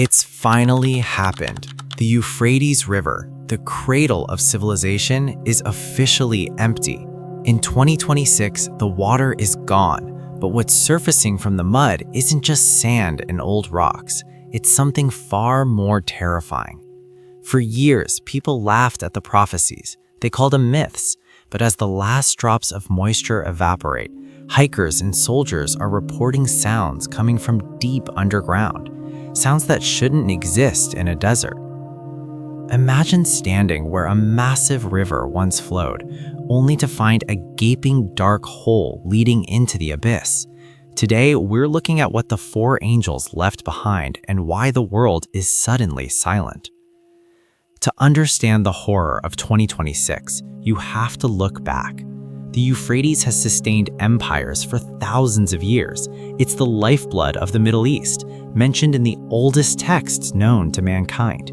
It's finally happened. The Euphrates River, the cradle of civilization, is officially empty. In 2026, the water is gone, but what's surfacing from the mud isn't just sand and old rocks. It's something far more terrifying. For years, people laughed at the prophecies. They called them myths, but as the last drops of moisture evaporate, hikers and soldiers are reporting sounds coming from deep underground. Sounds that shouldn't exist in a desert. Imagine standing where a massive river once flowed, only to find a gaping dark hole leading into the abyss. Today, we're looking at what the four angels left behind and why the world is suddenly silent. To understand the horror of 2026, you have to look back. The Euphrates has sustained empires for thousands of years. It's the lifeblood of the Middle East, mentioned in the oldest texts known to mankind.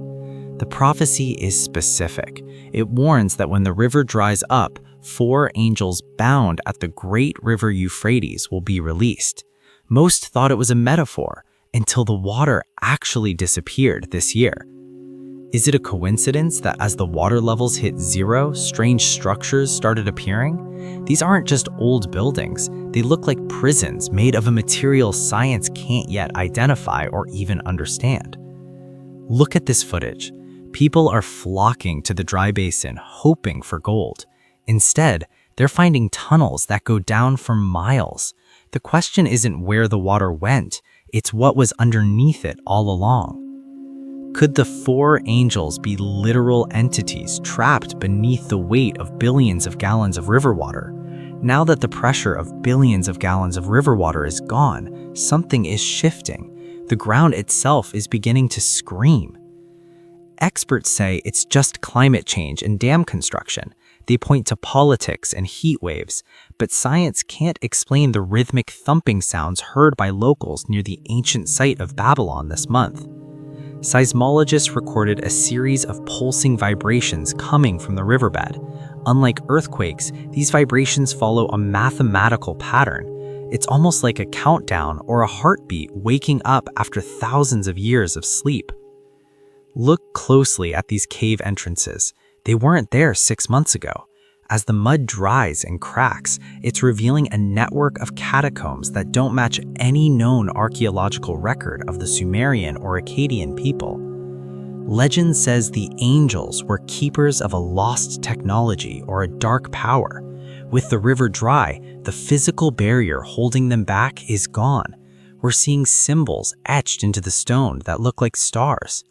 The prophecy is specific. It warns that when the river dries up, four angels bound at the great river Euphrates will be released. Most thought it was a metaphor until the water actually disappeared this year. Is it a coincidence that as the water levels hit zero, strange structures started appearing? These aren't just old buildings. They look like prisons made of a material science can't yet identify or even understand. Look at this footage. People are flocking to the dry basin, hoping for gold. Instead, they're finding tunnels that go down for miles. The question isn't where the water went, it's what was underneath it all along. Could the four angels be literal entities trapped beneath the weight of billions of gallons of river water? Now that the pressure of billions of gallons of river water is gone, something is shifting. The ground itself is beginning to scream. Experts say it's just climate change and dam construction. They point to politics and heat waves, but science can't explain the rhythmic thumping sounds heard by locals near the ancient site of Babylon this month. Seismologists recorded a series of pulsing vibrations coming from the riverbed. Unlike earthquakes, these vibrations follow a mathematical pattern. It's almost like a countdown or a heartbeat waking up after thousands of years of sleep. Look closely at these cave entrances. They weren't there 6 months ago. As the mud dries and cracks, it's revealing a network of catacombs that don't match any known archaeological record of the Sumerian or Akkadian people. Legend says the angels were keepers of a lost technology or a dark power. With the river dry, the physical barrier holding them back is gone. We're seeing symbols etched into the stone that look like stars.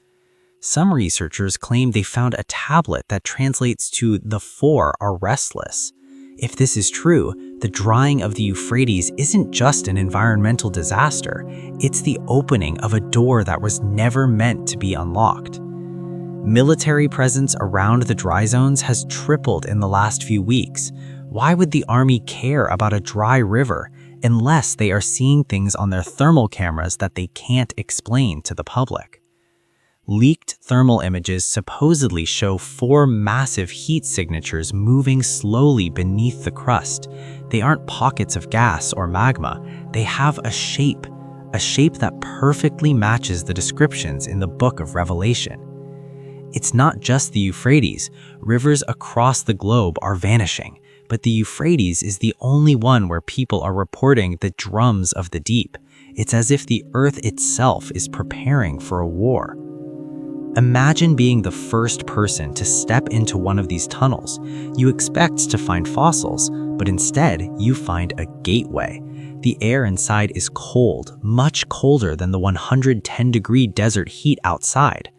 Some researchers claim they found a tablet that translates to "the four are restless." If this is true, the drying of the Euphrates isn't just an environmental disaster, it's the opening of a door that was never meant to be unlocked. Military presence around the dry zones has tripled in the last few weeks. Why would the army care about a dry river unless they are seeing things on their thermal cameras that they can't explain to the public? Leaked thermal images supposedly show four massive heat signatures moving slowly beneath the crust. They aren't pockets of gas or magma. They have a shape that perfectly matches the descriptions in the Book of Revelation. It's not just the Euphrates. Rivers across the globe are vanishing, but the Euphrates is the only one where people are reporting the drums of the deep. It's as if the earth itself is preparing for a war. Imagine being the first person to step into one of these tunnels. You expect to find fossils, but instead you find a gateway. The air inside is cold, much colder than the 110-degree desert heat outside.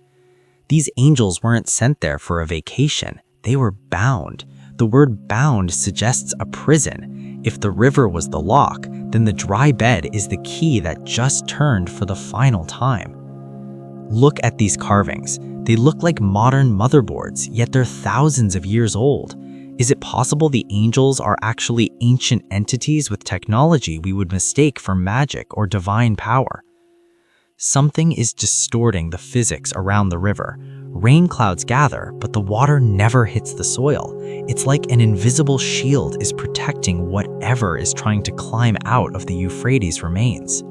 These angels weren't sent there for a vacation. They were bound. The word bound suggests a prison. If the river was the lock, then the dry bed is the key that just turned for the final time. Look at these carvings. They look like modern motherboards, yet they're thousands of years old. Is it possible the angels are actually ancient entities with technology we would mistake for magic or divine power? Something is distorting the physics around the river. Rain clouds gather, but the water never hits the soil. It's like an invisible shield is protecting whatever is trying to climb out of the Euphrates remains.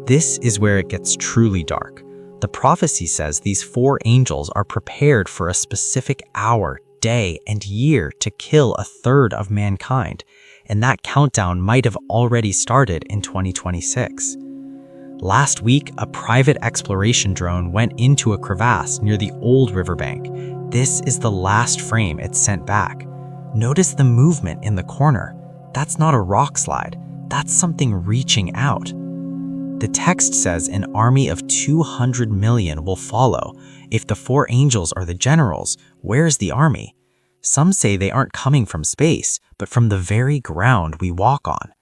This is where it gets truly dark. The prophecy says these 4 angels are prepared for a specific hour, day, and year to kill a third of mankind, and that countdown might have already started in 2026. Last week, a private exploration drone went into a crevasse near the old riverbank. This is the last frame it sent back. Notice the movement in the corner. That's not a rock slide. That's something reaching out. The text says an army of 200 million will follow. If the 4 angels are the generals, where's the army? Some say they aren't coming from space, but from the very ground we walk on.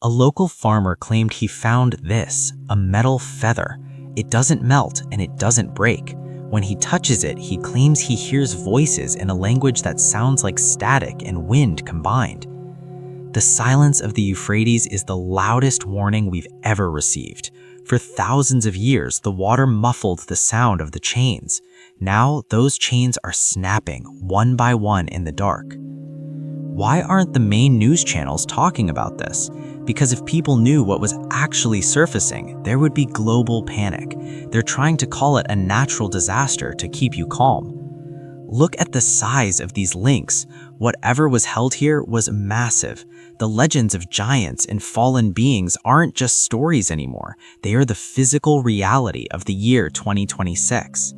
A local farmer claimed he found this, a metal feather. It doesn't melt and it doesn't break. When he touches it, he claims he hears voices in a language that sounds like static and wind combined. The silence of the Euphrates is the loudest warning we've ever received. For thousands of years, the water muffled the sound of the chains. Now, those chains are snapping, one by one in the dark. Why aren't the main news channels talking about this? Because if people knew what was actually surfacing, there would be global panic. They're trying to call it a natural disaster to keep you calm. Look at the size of these links. Whatever was held here was massive. The legends of giants and fallen beings aren't just stories anymore. They are the physical reality of the year 2026.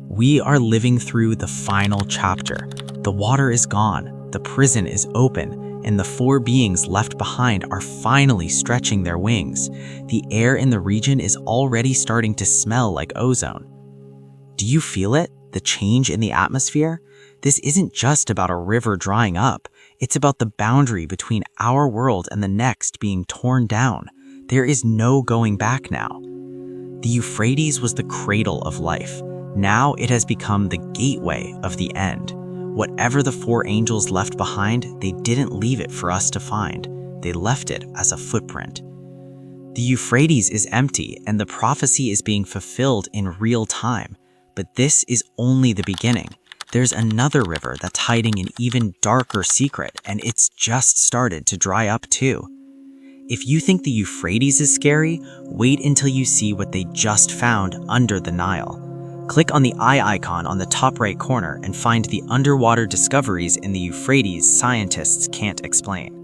We are living through the final chapter. The water is gone, the prison is open, and the 4 beings left behind are finally stretching their wings. The air in the region is already starting to smell like ozone. Do you feel it? The change in the atmosphere? This isn't just about a river drying up. It's about the boundary between our world and the next being torn down. There is no going back now. The Euphrates was the cradle of life. Now it has become the gateway of the end. Whatever the 4 angels left behind, they didn't leave it for us to find. They left it as a footprint. The Euphrates is empty, and the prophecy is being fulfilled in real time. But this is only the beginning. There's another river that's hiding an even darker secret, and it's just started to dry up too. If you think the Euphrates is scary, wait until you see what they just found under the Nile. Click on the eye icon on the top right corner and find the underwater discoveries in the Euphrates scientists can't explain.